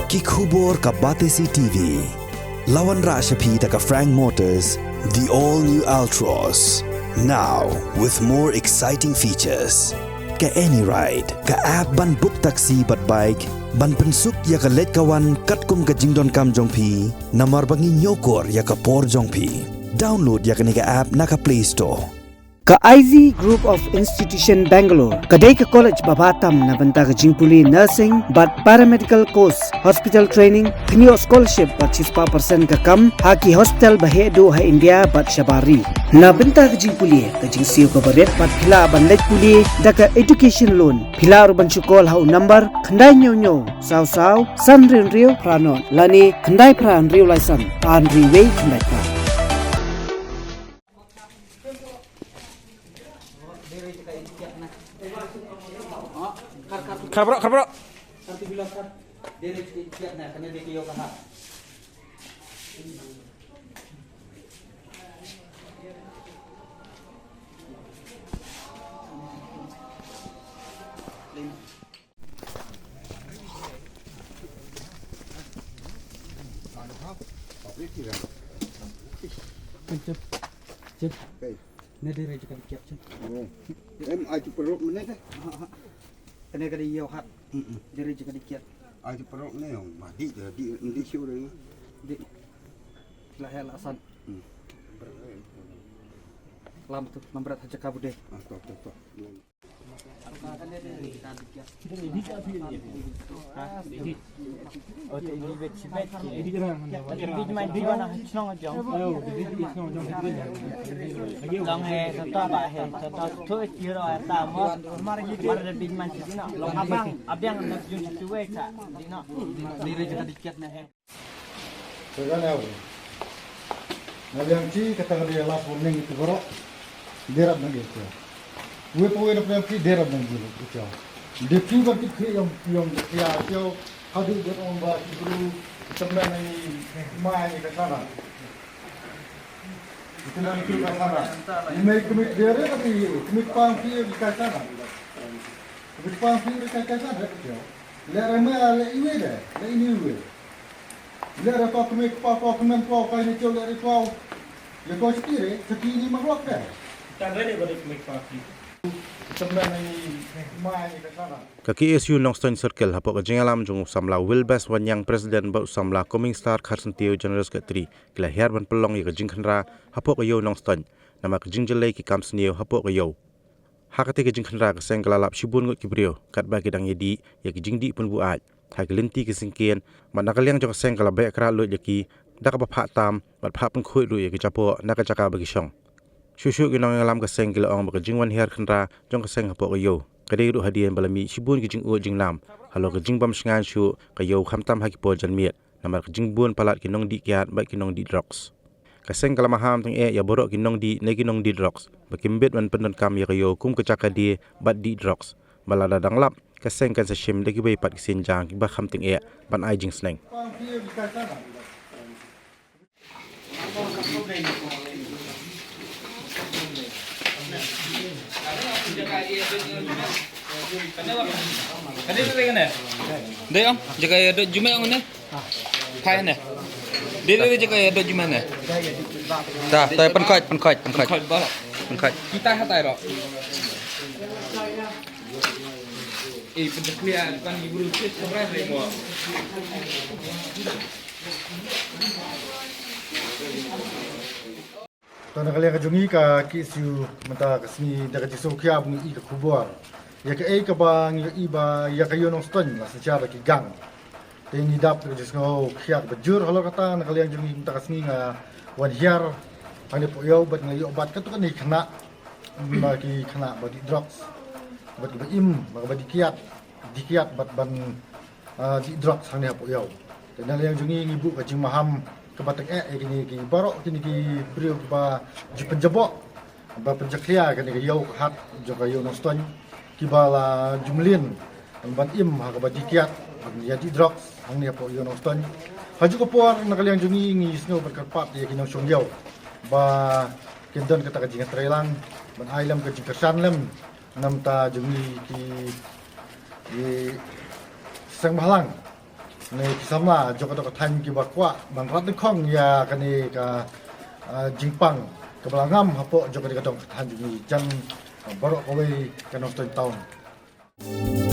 Kikubor ka Batesi TV. Lawan Rashapi taka Frank Motors, the all-new Altros. Now, with more exciting features. Ka any ride, ka app ban book taxi bat bike, ban pensuk ya ka let kawan katkum ka jingdon kam jongpi, namar bangi nyokor ya ka por jongpi. Download ya ka nika app naka Play Store. Ka IZ Group of Institution Bangalore, kadai ka college babatam na banta ka jingpuli nursing but paramedical course, hospital training, kniyo scholarship but 6% ka kam, haki hospital bahedo ha India but shabari. Na banta ka jingpuli, ka jingsiyo ka baret but pila ban let puli, da ka education loan, pila ban chukol ha number, kandai nyo, saw, san rio pranon, lani kandai pran rio laisan, an riway kandai pran. Kabro. Nanti bilang kan, dia siap nak kena dia kaya kahak. Cep. Ni dia juga siap cep. Em ai chụp perut mana teh? Kena kena iyo hat. Dia juga dikiat. Ai chụp perut ni yang mati dah di show dah. Di lahir lasan. Lam tu nombor saja kabu deh. Tok. Long he to ba he to thu chi ro ta mo mar bin man chi no long abang nak jun chi we cha di no Dia juga dikiat nah he. Sekarang ni. Naliang ci kata dia lapor ning itu borok. Derap nang itu. We poin apa yang derap nang itu. Dia tu kan yang dia yo hadu dia orang bah guru sebenarnya ni mai ni ke sana. Itu nak ikut ke sana. Ini kemik dia tapi kemik pangki ke sana. Kemik pangki ke sana dia. Lera mai le iwe dah. Le ini iwe. Lera kau kemik kau kemen kau ni col lera kau. Le kau sekiri sekini maklok dah. Tak ada boleh make party. Ka KSU Nongstoin Circle hapok ka jingalam jung samla Wilbas wanyang presiden ba samla coming star Kharsantio generous ka 3 kila hiar ban pelong ya ka jingkhanra hapok ka yo Nongstoin nama ka jingjale ki kamsnio hapok ka yo hakate ka jingkhanra ka sengkala lap shibun ngot kibrio kat ba ki dang yedi ya ki jingdi pun buat ha ka linti ki singkien manakaliang jong sengkala ba kra lo yaki dak ba pha tam bat pha pun khoi ru ya ki chapo naka chaka ba ki shong Shushu ginong ngalam ka seng kila ong baka jingwan hiar khandra jong ka seng hapo kayo kadai ru hadian balami shibun ki jing u jing lam halo ka jingbam shngan shu kayo khamtam haki pol jan miet namar ka jingbun palat kinong di kiat ba kinong di drugs ka seng kala maham tang ya borok kinong di ne kinong di drugs ba kimbet wan pendon kam ya kayo kum ka chaka di bat di drugs balada dang lap ka seng kan sa shim de ki bai pat ki sinjang ki ba kham ting ban ai jing sneng Kena tu kan eh? Dia om, jaga ada Jumat yang mana? Kai ne. Dia jaga ada Jumat ne. Dah, tapi penkait balak. Penkait. Kita hatai ro. Pendekian kan ibu rujuk seberapa lama? Tanda kalian kajungi ka KSU mata kasmi daga jiso kya bungi i ka kubor. Ya ka ka bang ya iba ya kayo Nongstoin la secara ki gang. Tengi dap ka jiso kya bajur halo kata kalian jungi mata kasmi nga wan hiar ani po yo bat ngayo obat ka to kan ni kena bagi kena bagi drugs. Bat ba im bagi dikiat bat ban di drugs hang ni po yo. Dan kalian jungi ibu ka jing maham kebatak kini ki barok kini ki brio ba penjabok ba penjaklia kini ki yo hat joka yo Nongstoin ki bala jumlin ban im ha ka ba dikiat ya di drugs hang ni po yo Nongstoin haju ko por nakaliang jungi ngi snow berkarpat ya kinong syong yo ba kendon kata kajing trailang ban ailam kajing kersanlem nam ta jungi ki sang malang ในสำนักจกตกทันกิบกว่าบางรัฐข้องยากันนี่กจิงปังกับลางงำฮับโปจกตกทันอยู่จังบรอกเอาไว้กันนองต้นตอง